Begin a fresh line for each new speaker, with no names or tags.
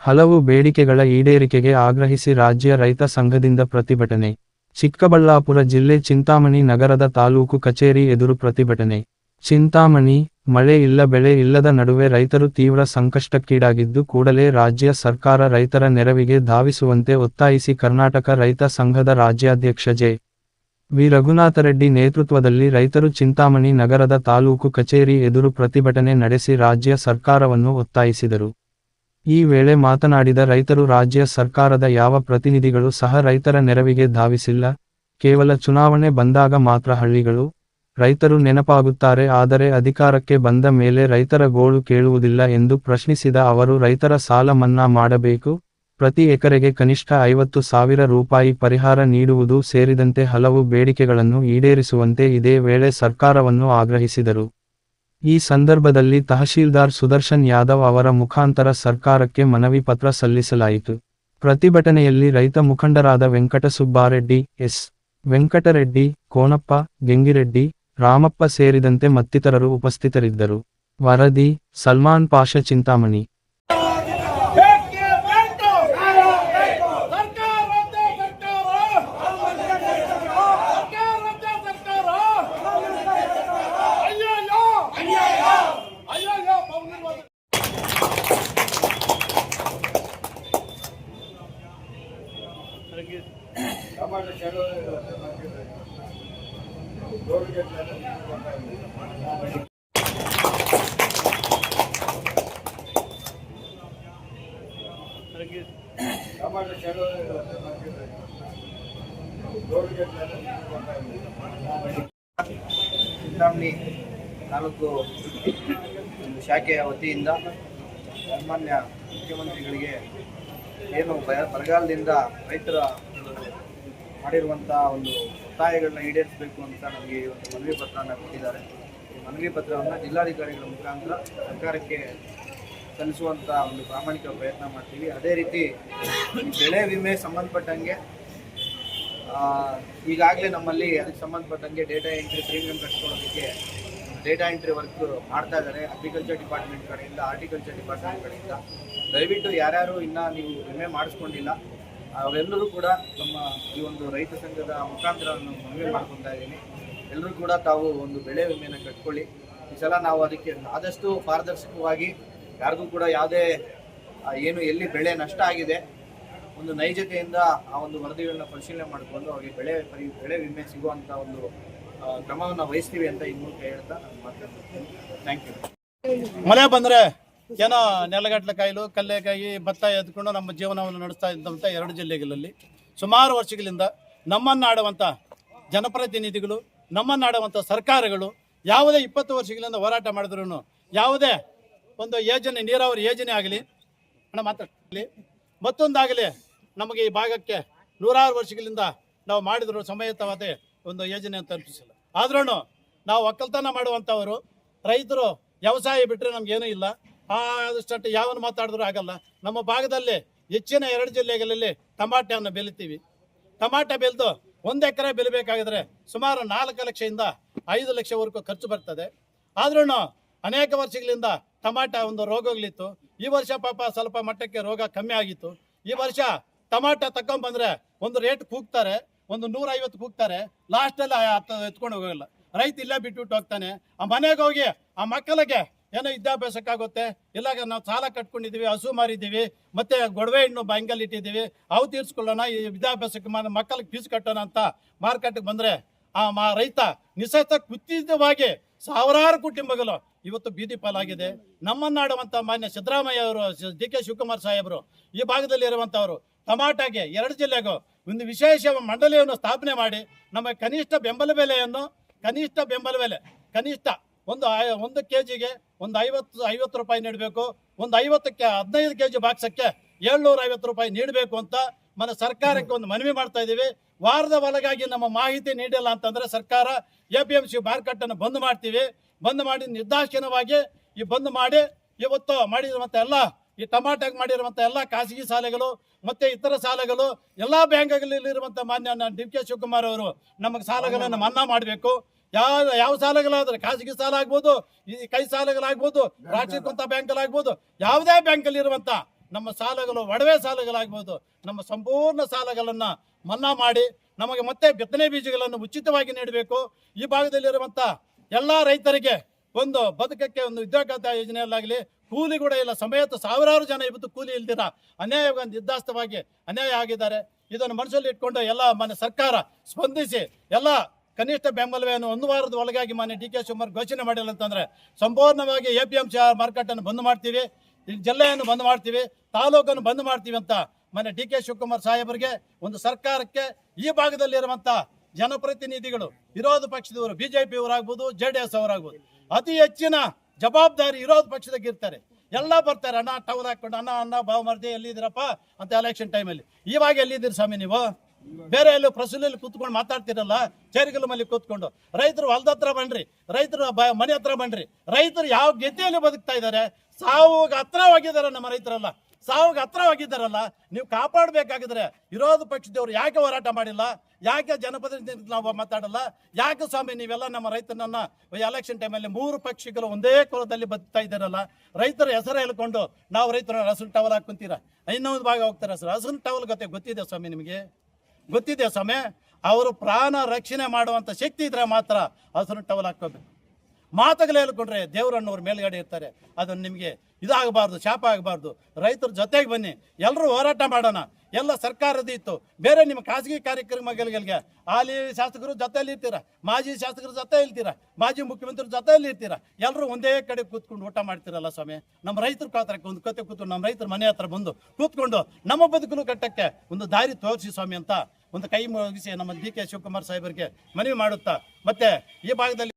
ಹಲವು ಬೇಡಿಕೆಗಳ ಈಡೇರಿಕೆಗೆ ಆಗ್ರಹಿಸಿ ರಾಜ್ಯ ರೈತ ಸಂಘದಿಂದ ಪ್ರತಿಭಟನೆ. ಚಿಕ್ಕಬಳ್ಳಾಪುರ ಜಿಲ್ಲೆ ಚಿಂತಾಮಣಿ ನಗರದ ತಾಲೂಕು ಕಚೇರಿ ಎದುರು ಪ್ರತಿಭಟನೆ. ಚಿಂತಾಮಣಿ, ಮಳೆ ಇಲ್ಲ ಬೆಳೆ ಇಲ್ಲದ ನಡುವೆ ರೈತರು ತೀವ್ರ ಸಂಕಷ್ಟಕ್ಕೀಡಾಗಿದ್ದು ಕೂಡಲೇ ರಾಜ್ಯ ಸರ್ಕಾರ ರೈತರ ನೆರವಿಗೆ ಧಾವಿಸುವಂತೆ ಒತ್ತಾಯಿಸಿ ಕರ್ನಾಟಕ ರೈತ ಸಂಘದ ರಾಜ್ಯಾಧ್ಯಕ್ಷ ಜೆ. ವಿ. ರಘುನಾಥರೆಡ್ಡಿ ನೇತೃತ್ವದಲ್ಲಿ ರೈತರು ಚಿಂತಾಮಣಿ ನಗರದ ತಾಲೂಕು ಕಚೇರಿ ಎದುರು ಪ್ರತಿಭಟನೆ ನಡೆಸಿ ರಾಜ್ಯ ಸರ್ಕಾರವನ್ನು ಒತ್ತಾಯಿಸಿದರು. ಈ ವೇಳೆ ಮಾತನಾಡಿದ ರೈತರು ರಾಜ್ಯ ಸರ್ಕಾರದ ಯಾವ ಪ್ರತಿನಿಧಿಗಳು ಸಹ ರೈತರ ನೆರವಿಗೆ ಧಾವಿಸಿಲ್ಲ, ಕೇವಲ ಚುನಾವಣೆ ಬಂದಾಗ ಮಾತ್ರ ಹಳ್ಳಿಗಳು, ರೈತರು ನೆನಪಾಗುತ್ತಾರೆ ಆದರೆ ಅಧಿಕಾರಕ್ಕೆ ಬಂದ ಮೇಲೆ ರೈತರ ಗೋಳು ಕೇಳುವುದಿಲ್ಲ ಎಂದು ಪ್ರಶ್ನಿಸಿದ ಅವರು ರೈತರ ಸಾಲ ಮನ್ನಾ ಮಾಡಬೇಕು, ಪ್ರತಿ ಎಕರೆಗೆ ಕನಿಷ್ಠ 50,000 ರೂಪಾಯಿ ಪರಿಹಾರ ನೀಡುವುದು ಸೇರಿದಂತೆ ಹಲವು ಬೇಡಿಕೆಗಳನ್ನು ಈಡೇರಿಸುವಂತೆ ಇದೇ ವೇಳೆ ಸರ್ಕಾರವನ್ನು ಆಗ್ರಹಿಸಿದರು. ಈ ಸಂದರ್ಭದಲ್ಲಿ ತಹಶೀಲ್ದಾರ್ ಸುದರ್ಶನ್ ಯಾದವ್ ಅವರ ಮುಖಾಂತರ ಸರ್ಕಾರಕ್ಕೆ ಮನವಿ ಪತ್ರ ಸಲ್ಲಿಸಲಾಯಿತು. ಪ್ರತಿಭಟನೆಯಲ್ಲಿ ರೈತ ಮುಖಂಡರಾದ ವೆಂಕಟಸುಬ್ಬಾರೆಡ್ಡಿ, ಎಸ್. ವೆಂಕಟರೆಡ್ಡಿ, ಕೋನಪ್ಪ, ಗೆಂಗಿರೆಡ್ಡಿ, ರಾಮಪ್ಪ ಸೇರಿದಂತೆ ಮತ್ತಿತರರು ಉಪಸ್ಥಿತರಿದ್ದರು. ವರದಿ, ಸಲ್ಮಾನ್ ಪಾಷಾ, ಚಿಂತಾಮಣಿ.
ಚಿಂತಾಮಣಿ ತಾಲೂಕು ಒಂದು ಶಾಖೆಯ ವತಿಯಿಂದ ಸಾಮಾನ್ಯ ಮುಖ್ಯಮಂತ್ರಿಗಳಿಗೆ ಏನು ಬರಗಾಲದಿಂದ ರೈತರ ಮಾಡಿರುವಂಥ ಒಂದು ಒತ್ತಾಯಗಳನ್ನ ಈಡೇರಿಸಬೇಕು ಅಂತ ನಮಗೆ ಒಂದು ಮನವಿ ಪತ್ರವನ್ನು ಕೊಟ್ಟಿದ್ದಾರೆ. ಈ ಮನವಿ ಪತ್ರವನ್ನು ಜಿಲ್ಲಾಧಿಕಾರಿಗಳ ಮುಖಾಂತರ ಸರ್ಕಾರಕ್ಕೆ ಸಲ್ಲಿಸುವಂಥ ಒಂದು ಪ್ರಾಮಾಣಿಕ ಪ್ರಯತ್ನ ಮಾಡ್ತೀವಿ. ಅದೇ ರೀತಿ ಬೆಳೆ ವಿಮೆ ಸಂಬಂಧಪಟ್ಟಂಗೆ ಈಗಾಗಲೇ ನಮ್ಮಲ್ಲಿ ಅದಕ್ಕೆ ಸಂಬಂಧಪಟ್ಟಂಗೆ ಡೇಟಾ ಎಂಟ್ರಿ ಪ್ರೀಮಿಯಂ ಕಟ್ಕೊಳ್ಳೋದಕ್ಕೆ ಡೇಟಾ ಎಂಟ್ರಿ ವರ್ಕ್ ಮಾಡ್ತಾ ಇದ್ದಾರೆ ಅಗ್ರಿಕಲ್ಚರ್ ಡಿಪಾರ್ಟ್ಮೆಂಟ್ ಕಡೆಯಿಂದ, ಹಾರ್ಟಿಕಲ್ಚರ್ ಡಿಪಾರ್ಟ್ಮೆಂಟ್ ಕಡೆಯಿಂದ. ದಯವಿಟ್ಟು ಯಾರ್ಯಾರು ಇನ್ನೂ ನೀವು ವಿಮೆ ಮಾಡಿಸ್ಕೊಂಡಿಲ್ಲ ಅವರೆಲ್ಲರೂ ಕೂಡ ನಮ್ಮ ಈ ಒಂದು ರೈತ ಸಂಘದ ಮುಖಾಂತರ ನಾನು ಮನವಿ ಮಾಡ್ಕೊತಾ ಇದ್ದೀನಿ. ಎಲ್ಲರೂ ಕೂಡ ತಾವು ಒಂದು ಬೆಳೆ ವಿಮೆನ ಕಟ್ಕೊಳ್ಳಿ. ಈ ಸಲ ನಾವು ಅದಕ್ಕೆ ಆದಷ್ಟು ಪಾರದರ್ಶಕವಾಗಿ ಯಾರಿಗೂ ಕೂಡ ಯಾವುದೇ ಏನು ಎಲ್ಲಿ ಬೆಳೆ ನಷ್ಟ ಆಗಿದೆ ಒಂದು ನೈಜತೆಯಿಂದ ಆ ಒಂದು ವರದಿಗಳನ್ನ ಪರಿಶೀಲನೆ ಮಾಡಿಕೊಂಡು ಅವರಿಗೆ ಬೆಳೆ ವಿಮೆ ಸಿಗುವಂಥ ಒಂದು ಕ್ರಮವನ್ನು ವಹಿಸ್ತೀವಿ ಅಂತ ಈ ಮೂಲಕ ಹೇಳ್ತಾ ನಾನು ಮಾತಾಡ್ತೀನಿ. Thank you.
ಮಳೆ ಬಂದರೆ ಏನೋ ನೆಲಗಟ್ಟಲೆ ಕಾಯಿಲು, ಕಲ್ಲೆಕಾಯಿ, ಭತ್ತ ಎತ್ಕೊಂಡು ನಮ್ಮ ಜೀವನವನ್ನು ನಡೆಸ್ತಾ ಇದ್ದಂಥ 2 ಜಿಲ್ಲೆಗಳಲ್ಲಿ ಸುಮಾರು ವರ್ಷಗಳಿಂದ ನಮ್ಮನ್ನಾಡುವಂಥ ಜನಪ್ರತಿನಿಧಿಗಳು, ನಮ್ಮನ್ನಾಡುವಂಥ ಸರ್ಕಾರಗಳು ಯಾವುದೇ 20 ವರ್ಷಗಳಿಂದ ಹೋರಾಟ ಮಾಡಿದ್ರು ಯಾವುದೇ ಒಂದು ಯೋಜನೆ, ನೀರಾವರಿ ಯೋಜನೆ ಆಗಲಿ ಮಾತಾಡಲಿ ಮತ್ತೊಂದಾಗಲಿ ನಮಗೆ ಈ ಭಾಗಕ್ಕೆ 100 ವರ್ಷಗಳಿಂದ ನಾವು ಮಾಡಿದ್ರು ಸಮೇತವಾದ ಒಂದು ಯೋಜನೆ ತಲುಪಿಸಿಲ್ಲ. ಆದ್ರೂ ನಾವು ಒಕ್ಕಲ್ತನ ಮಾಡುವಂಥವರು ರೈತರು ವ್ಯವಸಾಯ ಬಿಟ್ಟರೆ ನಮಗೇನೂ ಇಲ್ಲ. ಆದಷ್ಟು ಯಾವನು ಮಾತಾಡಿದ್ರೂ ಆಗಲ್ಲ. ನಮ್ಮ ಭಾಗದಲ್ಲಿ ಹೆಚ್ಚಿನ 2 ಜಿಲ್ಲೆಗಳಲ್ಲಿ ಟಮಾಟೆಯನ್ನು ಬೆಳಿತೀವಿ. ಟಮಾಟೆ ಬೆಳೆದು 1 ಎಕರೆ ಬೆಳಿಬೇಕಾಗಿದ್ರೆ ಸುಮಾರು 4 ಲಕ್ಷದಿಂದ 5 ಲಕ್ಷವರೆಗೂ ಖರ್ಚು ಬರ್ತದೆ. ಆದ್ರೂ ಅನೇಕ ವರ್ಷಗಳಿಂದ ಟಮಾಟ ಒಂದು ರೋಗಗಳಿತ್ತು. ಈ ವರ್ಷ ಪಾಪ ಸ್ವಲ್ಪ ಮಟ್ಟಕ್ಕೆ ರೋಗ ಕಮ್ಮಿ ಆಗಿತ್ತು. ಈ ವರ್ಷ ಟಮಾಟ ತಗೊಂಡ್ಬಂದ್ರೆ ಒಂದು ರೇಟ್ ಕೂಗ್ತಾರೆ, ಒಂದು 150 ಕೂಗ್ತಾರೆ, ಲಾಸ್ಟಲ್ಲಿ ಎತ್ಕೊಂಡು ಹೋಗಲ್ಲ. ರೈತ ಇಲ್ಲೇ ಬಿಟ್ಬಿಟ್ಟು ಹೋಗ್ತಾನೆ. ಆ ಮನೆಗೆ ಹೋಗಿ ಆ ಮಕ್ಕಳಿಗೆ ಏನೋ ವಿದ್ಯಾಭ್ಯಾಸಕ್ಕಾಗುತ್ತೆ, ಇಲ್ಲಾಗ ನಾವು ಸಾಲ ಕಟ್ಕೊಂಡಿದ್ದೀವಿ, ಹಸು ಮಾರಿದ್ದೀವಿ, ಮತ್ತೆ ಗೊಡವೆ ಹಣ್ಣು ಬ್ಯಾಂಕಲ್ಲಿ ಇಟ್ಟಿದ್ದೀವಿ, ಅವು ತೀರ್ಸ್ಕೊಳ್ಳೋಣ, ಈ ವಿದ್ಯಾಭ್ಯಾಸಕ್ಕೆ ಮಕ್ಕಳಿಗೆ ಫೀಸ್ ಕಟ್ಟೋಣ ಅಂತ ಮಾರ್ಕೆಟ್ಗೆ ಬಂದರೆ ಆ ರೈತ ನಿಸತ್ತ ಕುತ್ತಿತವಾಗಿ ಸಾವಿರಾರು ಕುಟುಂಬಗಳು ಇವತ್ತು ಬೀದಿ ಪಾಲಾಗಿದೆ. ನಮ್ಮನ್ನಾಡುವಂಥ ಮಾನ್ಯ ಸಿದ್ದರಾಮಯ್ಯ ಅವರು, ಡಿ.ಕೆ. ಶಿವಕುಮಾರ್ ಸಾಹೇಬರು ಈ ಭಾಗದಲ್ಲಿ ಇರುವಂಥವರು ಟಮಾಟಾಗೆ 2 ಜಿಲ್ಲೆಗೂ ಒಂದು ವಿಶೇಷ ಮಂಡಳಿಯನ್ನು ಸ್ಥಾಪನೆ ಮಾಡಿ ನಮಗೆ ಕನಿಷ್ಠ ಬೆಂಬಲ ಬೆಲೆ ಕನಿಷ್ಠ ಒಂದು ಕೆಜಿಗೆ ಒಂದು 50 ರೂಪಾಯಿ ನೀಡಬೇಕು. ಒಂದು 50ಕ್ಕೆ 15 ಕೆಜಿ ಬಾಕ್ಸಕ್ಕೆ 750 ರೂಪಾಯಿ ನೀಡಬೇಕು ಅಂತ ಸರ್ಕಾರಕ್ಕೆ ಒಂದು ಮನವಿ ಮಾಡ್ತಾ ಇದ್ದೀವಿ. ವಾರದ ಒಳಗಾಗಿ ನಮ್ಮ ಮಾಹಿತಿ ನೀಡಿಲ್ಲ ಅಂತಂದ್ರೆ ಸರ್ಕಾರ APMC ಮಾರ್ಕೆಟನ್ನು ಬಂದ್ ಮಾಡ್ತೀವಿ. ಬಂದ್ ಮಾಡಿ ನಿರ್ದಾಕ್ಷಿಣ್ಯವಾಗಿ ಬಂದ್ ಮಾಡಿ ಇವತ್ತು ಮಾಡಿರುವಂಥ ಎಲ್ಲ ಈ ಟಮಾಟಾಗಿ ಮಾಡಿರುವಂಥ ಎಲ್ಲ ಖಾಸಗಿ ಶಾಲೆಗಳು ಮತ್ತೆ ಇತರ ಶಾಲೆಗಳು ಎಲ್ಲ ಬ್ಯಾಂಕ್ಗಳಲ್ಲಿರುವಂಥ ಮಾನ್ಯ ಡಿ.ಕೆ. ಶಿವಕುಮಾರ್ ಅವರು ನಮಗೆ ಸಾಲಗಳನ್ನು ಮನ್ನಾ ಮಾಡಬೇಕು. ಯಾವ ಸಾಲಗಳಾದ್ರೆ ಖಾಸಗಿ ಸಾಲ ಆಗ್ಬೋದು, ಈ ಕೈ ಸಾಲಗಳಾಗ್ಬೋದು, ರಾಷ್ಟ್ರೀಕೃತ ಬ್ಯಾಂಕಲ್ಲಾಗ್ಬೋದು, ಯಾವುದೇ ಬ್ಯಾಂಕಲ್ಲಿ ಇರುವಂಥ ನಮ್ಮ ಸಾಲಗಳು, ಒಡವೆ ಸಾಲಗಳಾಗ್ಬೋದು, ನಮ್ಮ ಸಂಪೂರ್ಣ ಸಾಲಗಳನ್ನು ಮನ್ನಾ ಮಾಡಿ ನಮಗೆ ಮತ್ತೆ ಬಿತ್ತನೆ ಬೀಜಗಳನ್ನು ಉಚಿತವಾಗಿ ನೀಡಬೇಕು. ಈ ಭಾಗದಲ್ಲಿರುವಂಥ ಎಲ್ಲ ರೈತರಿಗೆ ಒಂದು ಬದುಕಕ್ಕೆ ಒಂದು ಉದ್ಯೋಗ ಯೋಜನೆಯಲ್ಲಾಗಲಿ ಕೂಲಿ ಕೂಡ ಇಲ್ಲ. ಸಮೇತ ಸಾವಿರಾರು ಜನ ಇವತ್ತು ಕೂಲಿ ಇಲ್ದಿರ ನಿರ್ದಾಸ್ತವಾಗಿ ಅನ್ಯಾಯ ಆಗಿದ್ದಾರೆ. ಇದನ್ನು ಮನಸ್ಸಲ್ಲಿ ಇಟ್ಕೊಂಡು ಎಲ್ಲ ಮನೆ ಸರ್ಕಾರ ಸ್ಪಂದಿಸಿ ಎಲ್ಲ ಕನಿಷ್ಠ ಬೆಂಬಲವನ್ನು 1 ವಾರದ ಒಳಗಾಗಿ ಮಾನ್ಯ ಡಿ ಕೆ ಶಿವಕುಮಾರ್ ಘೋಷಣೆ ಮಾಡಿಲ್ಲ ಅಂತಂದರೆ ಸಂಪೂರ್ಣವಾಗಿ APMC ಮಾರ್ಕೆಟನ್ನು ಬಂದ್ ಮಾಡ್ತೀವಿ, ಜಿಲ್ಲೆಯನ್ನು ಬಂದ್ ಮಾಡ್ತೀವಿ, ತಾಲೂಕನ್ನು ಬಂದ್ ಮಾಡ್ತೀವಿ ಅಂತ ಮಾನ್ಯ ಡಿ ಕೆ ಶಿವಕುಮಾರ್ ಸಾಹೇಬರಿಗೆ, ಒಂದು ಸರ್ಕಾರಕ್ಕೆ, ಈ ಭಾಗದಲ್ಲಿರುವಂಥ ಜನಪ್ರತಿನಿಧಿಗಳು, ವಿರೋಧ ಪಕ್ಷದವರು, BJP ಅವರಾಗ್ಬೋದು, JDS ಅವರಾಗ್ಬೋದು, ಅತಿ ಹೆಚ್ಚಿನ ಜವಾಬ್ದಾರಿ ವಿರೋಧ ಪಕ್ಷದಾಗ ಇರ್ತಾರೆ. ಎಲ್ಲ ಬರ್ತಾರೆ, ಅಣ್ಣ ಟವಲ್ ಹಾಕೊಂಡು ಅಣ್ಣ ಬಾವು ಮರ್ದಿ ಎಲ್ಲಿದ್ದೀರಪ್ಪ ಅಂತ ಎಲೆಕ್ಷನ್ ಟೈಮಲ್ಲಿ. ಇವಾಗ ಎಲ್ಲಿದ್ದೀರಿ ಸ್ವಾಮಿ ನೀವು? ಬೇರೆ ಎಲ್ಲೂ ಪ್ರಸೂಲಲ್ಲಿ ಕೂತ್ಕೊಂಡು ಮಾತಾಡ್ತಿರಲ್ಲ, ಚೇರಿಗಲ್ ಮೇಲೆ ಕೂತ್ಕೊಂಡು. ರೈತರು ಹೊಲದ ಹತ್ರ ಬನ್ರಿ, ರೈತರು ಮನೆ ಹತ್ರ ಬನ್ರಿ. ರೈತರು ಯಾವ ಗೆದ್ದೆಯಲ್ಲಿ ಬದುಕ್ತಾ ಇದ್ದಾರೆ? ಸಾವಿಗೆ ಹತ್ರವಾಗಿದ್ದಾರೆ ನಮ್ಮ ರೈತರೆಲ್ಲ, ಸಾವಿಗೆ ಹತ್ರವಾಗಿದ್ದಾರಲ್ಲ. ನೀವು ಕಾಪಾಡಬೇಕಾಗಿದ್ರೆ ವಿರೋಧ ಪಕ್ಷದವರು ಯಾಕೆ ಹೋರಾಟ ಮಾಡಿಲ್ಲ? ಯಾಕೆ ಜನಪ್ರತಿನಿಧಿ ನಾವು ಮಾತಾಡಲ್ಲ? ಯಾಕೆ ಸ್ವಾಮಿ ನೀವೆಲ್ಲ ನಮ್ಮ ರೈತನನ್ನ ಎಲೆಕ್ಷನ್ ಟೈಮಲ್ಲಿ 3 ಪಕ್ಷಗಳು ಒಂದೇ ಕುಲದಲ್ಲಿ ಬದುಕ್ತಾ ಇದ್ದಾರಲ್ಲ? ರೈತರ ಹೆಸರು ಹೇಳ್ಕೊಂಡು ನಾವು ರೈತರ ಹಸಿರು ಟವಲ್ ಹಾಕೊಂತೀರಾ, ಇನ್ನೊಂದು ಭಾಗ ಹೋಗ್ತಾರೆ ಹಸಿರು ಟವಲ್ ಗೊತ್ತಿದೆ ಸ್ವಾಮಿ ನಿಮಗೆ? ಗೊತ್ತಿದೆ ಸ್ವಾಮಿ? ಅವರು ಪ್ರಾಣ ರಕ್ಷಣೆ ಮಾಡುವಂಥ ಶಕ್ತಿ ಇದ್ರೆ ಮಾತ್ರ ಹಸಿರು ಟವಲ್ ಹಾಕೋಬೇಕು. ಮಾತುಗಳು ಹೇಳ್ಕೊಂಡ್ರೆ ದೇವರನ್ನವ್ರ ಮೇಲ್ಗಡೆ ಇರ್ತಾರೆ. ಅದನ್ನು ನಿಮಗೆ ಇದಾಗಬಾರ್ದು, ಶಾಪ ಆಗಬಾರ್ದು. ರೈತರ ಜೊತೆಗೆ ಬನ್ನಿ, ಎಲ್ಲರೂ ಹೋರಾಟ ಮಾಡೋಣ. ಎಲ್ಲ ಸರ್ಕಾರದ ಇತ್ತು, ಬೇರೆ ನಿಮ್ಮ ಖಾಸಗಿ ಕಾರ್ಯಕ್ರಮಗಳಿಗೆ ಹಾಲಿ ಶಾಸಕರು ಜೊತೆಯಲ್ಲಿ ಇರ್ತೀರ, ಮಾಜಿ ಶಾಸಕರ ಜೊತೆ ಇರ್ತೀರ, ಮಾಜಿ ಮುಖ್ಯಮಂತ್ರಿ ಜೊತೆಯಲ್ಲಿ ಇರ್ತೀರ. ಎಲ್ಲರೂ ಒಂದೇ ಕಡೆ ಕೂತ್ಕೊಂಡು ಊಟ ಮಾಡ್ತಿರಲ್ಲ ಸ್ವಾಮಿ. ನಮ್ಮ ರೈತರ ಪಾತ್ರಕ್ಕೆ ಒಂದು ಕತೆ ಕೂತ್ಕೊಂಡು ನಮ್ಮ ರೈತರ ಮನೆ ಹತ್ರ ಬಂದು ಕೂತ್ಕೊಂಡು ನಮ್ಮ ಬದುಕಲು ಕಟ್ಟಕ್ಕೆ ಒಂದು ದಾರಿ ತೋರಿಸಿ ಸ್ವಾಮಿ ಅಂತ ಒಂದು ಕೈ ಮುಗಿಸಿ ನಮ್ಮ ಡಿ ಕೆ ಶಿವಕುಮಾರ್ ಸಾಹೇಬರಿಗೆ ಮನವಿ ಮಾಡುತ್ತಾ, ಮತ್ತೆ ಈ ಭಾಗದಲ್ಲಿ